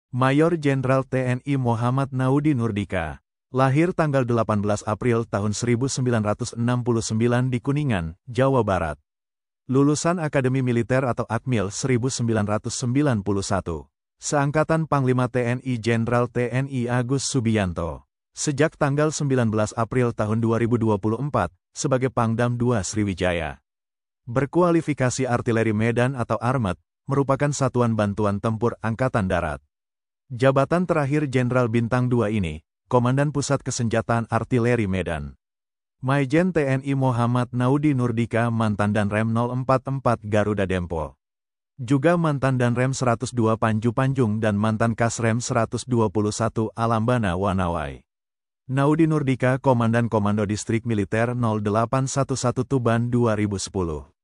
Mayor Jenderal TNI Muhammad Naudi Nurdika, lahir tanggal 18 April tahun 1969 di Kuningan, Jawa Barat. Lulusan Akademi Militer atau Akmil 1991. Seangkatan Panglima TNI Jenderal TNI Agus Subianto. Sejak tanggal 19 April tahun 2024, sebagai Pangdam II Sriwijaya. Berkualifikasi Artileri Medan atau Armet, merupakan satuan bantuan tempur Angkatan Darat. Jabatan terakhir Jenderal Bintang 2 ini, Komandan Pusat Kesenjataan Artileri Medan. Maijen TNI Muhammad Naudi Nurdika mantan Danrem 044 Garuda Dempo. Juga mantan Danrem 102 Panju Panjung dan mantan Kasrem 121 Alambana Wanawai. Naudi Nurdika Komandan Komando Distrik Militer 0811 Tuban 2010.